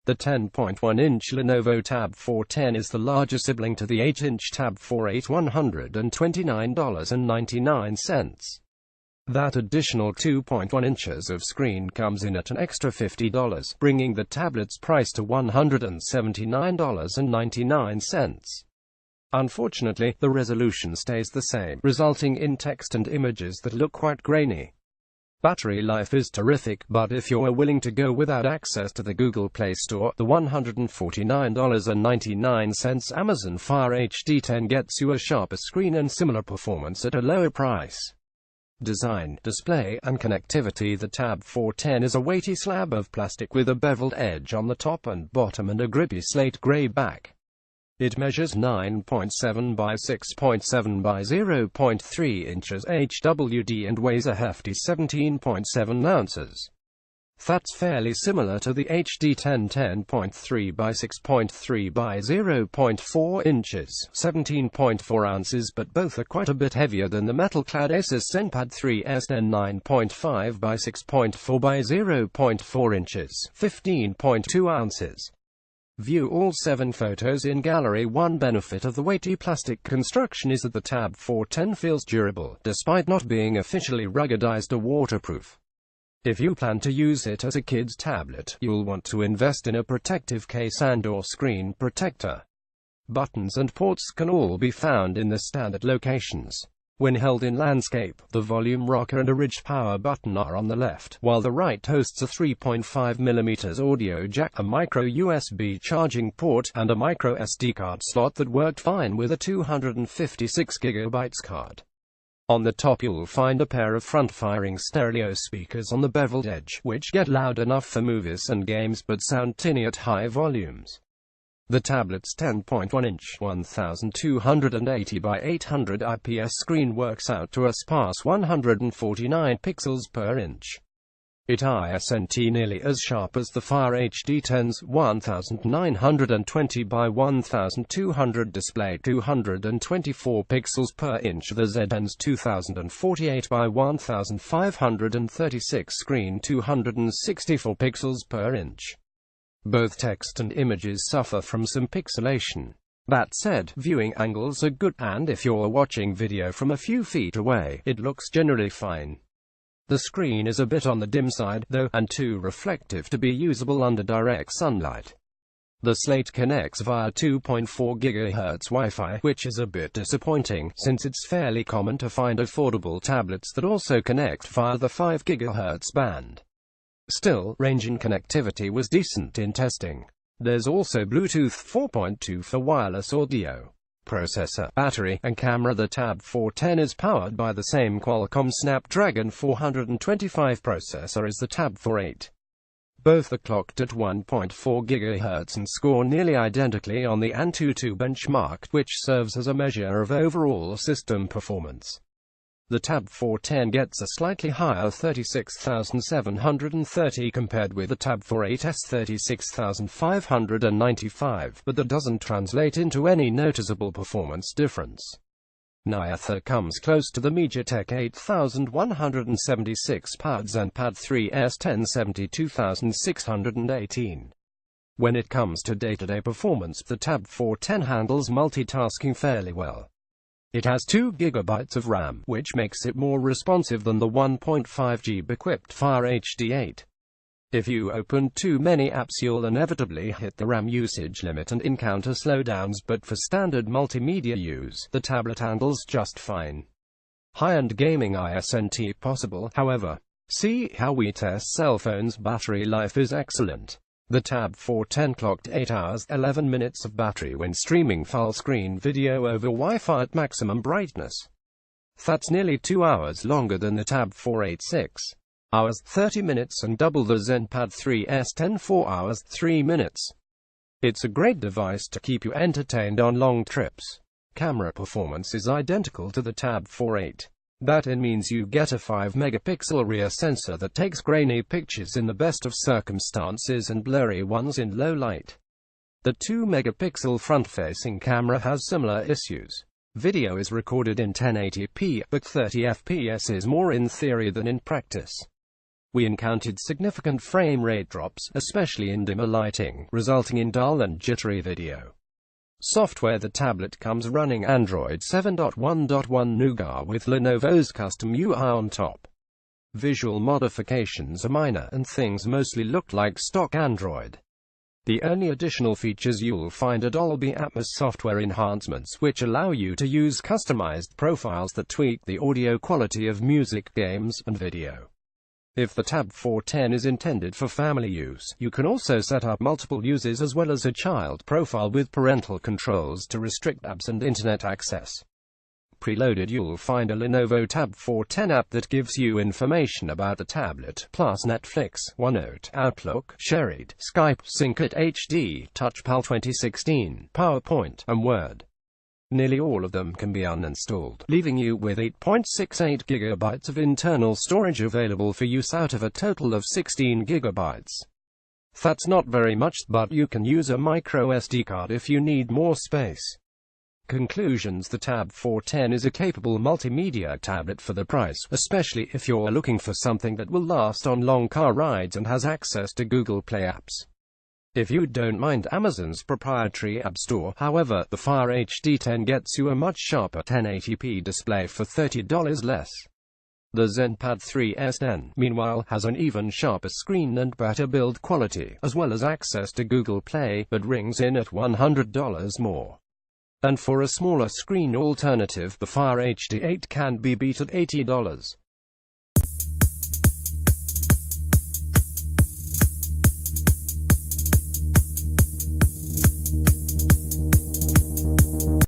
The 10.1-inch Lenovo Tab 410 is the larger sibling to the 8-inch Tab 48, $129.99. That additional 2.1 inches of screen comes in at an extra $50, bringing the tablet's price to $179.99. Unfortunately, the resolution stays the same, resulting in text and images that look quite grainy. Battery life is terrific, but if you're willing to go without access to the Google Play Store, the $149.99 Amazon Fire HD 10 gets you a sharper screen and similar performance at a lower price. Design, display, and connectivity. The Tab 410 is a weighty slab of plastic with a beveled edge on the top and bottom and a grippy slate gray back. It measures 9.7 by 6.7 by 0.3 inches HWD and weighs a hefty 17.7 ounces. That's fairly similar to the HD 10 10.3 by 6.3 by 0.4 inches, 17.4 ounces, but both are quite a bit heavier than the metal-clad Asus ZenPad 3S 10 9.5 by 6.4 by 0.4 inches, 15.2 ounces. View all 7 photos in Gallery. One benefit of the weighty plastic construction is that the Tab 410 feels durable, despite not being officially ruggedized or waterproof. If you plan to use it as a kid's tablet, you'll want to invest in a protective case and/or screen protector. Buttons and ports can all be found in the standard locations. When held in landscape, the volume rocker and a ridged power button are on the left, while the right hosts a 3.5mm audio jack, a micro USB charging port, and a micro SD card slot that worked fine with a 256GB card. On the top you'll find a pair of front-firing stereo speakers on the beveled edge, which get loud enough for movies and games but sound tinny at high volumes. The tablet's 10.1-inch 1280 by 800 IPS screen works out to a sparse 149 pixels per inch. It isn't nearly as sharp as the Fire HD 10's 1920 by 1200 display, 224 pixels per inch, the Z10's 2048 by 1536 screen, 264 pixels per inch. Both text and images suffer from some pixelation. That said, viewing angles are good, and if you're watching video from a few feet away, it looks generally fine. The screen is a bit on the dim side, though, and too reflective to be usable under direct sunlight. The slate connects via 2.4 GHz Wi-Fi, which is a bit disappointing, since it's fairly common to find affordable tablets that also connect via the 5 GHz band. Still, range and connectivity was decent in testing. There's also Bluetooth 4.2 for wireless audio. Processor, battery, and camera. The Tab 410 is powered by the same Qualcomm Snapdragon 425 processor as the Tab 48. Both are clocked at 1.4 GHz and score nearly identically on the Antutu benchmark, which serves as a measure of overall system performance. The Tab 410 gets a slightly higher 36,730 compared with the Tab 48's 36,595, but that doesn't translate into any noticeable performance difference. Neither comes close to the MediaTek 8176 ZenPad 3S 1072,618. When it comes to day-to-day performance, the Tab 410 handles multitasking fairly well. It has 2 GB of RAM, which makes it more responsive than the 1.5GB equipped Fire HD 8. If you open too many apps, you'll inevitably hit the RAM usage limit and encounter slowdowns, but for standard multimedia use, the tablet handles just fine. High-end gaming isn't possible, however. See how we test cell phones. Battery life is excellent. The Tab 410 clocked 8 hours, 11 minutes of battery when streaming full-screen video over Wi-Fi at maximum brightness. That's nearly 2 hours longer than the Tab 486 6 hours, 30 minutes, and double the ZenPad 3S 10 4 hours, 3 minutes. It's a great device to keep you entertained on long trips. Camera performance is identical to the Tab 48. That means you get a 5-megapixel rear sensor that takes grainy pictures in the best of circumstances and blurry ones in low light. The 2-megapixel front-facing camera has similar issues. Video is recorded in 1080p, but 30 FPS is more in theory than in practice. We encountered significant frame rate drops, especially in dimmer lighting, resulting in dull and jittery video. Software: the tablet comes running Android 7.1.1 Nougat with Lenovo's custom UI on top. Visual modifications are minor, and things mostly look like stock Android. The only additional features you'll find are Dolby Atmos software enhancements, which allow you to use customized profiles that tweak the audio quality of music, games, and video. If the Tab 410 is intended for family use, you can also set up multiple users as well as a child profile with parental controls to restrict apps and internet access. Preloaded, you'll find a Lenovo Tab 410 app that gives you information about the tablet, plus Netflix, OneNote, Outlook, ShareIt, Skype, SyncIt HD, TouchPal 2016, PowerPoint, and Word. Nearly all of them can be uninstalled, leaving you with 8.68 GB of internal storage available for use out of a total of 16 GB. That's not very much, but you can use a micro SD card if you need more space. Conclusions: the Tab 410 is a capable multimedia tablet for the price, especially if you're looking for something that will last on long car rides and has access to Google Play apps. If you don't mind Amazon's proprietary App Store, however, the Fire HD 10 gets you a much sharper 1080p display for $30 less. The ZenPad 3 S10, meanwhile, has an even sharper screen and better build quality, as well as access to Google Play, but rings in at $100 more. And for a smaller screen alternative, the Fire HD 8 can be beat at $80.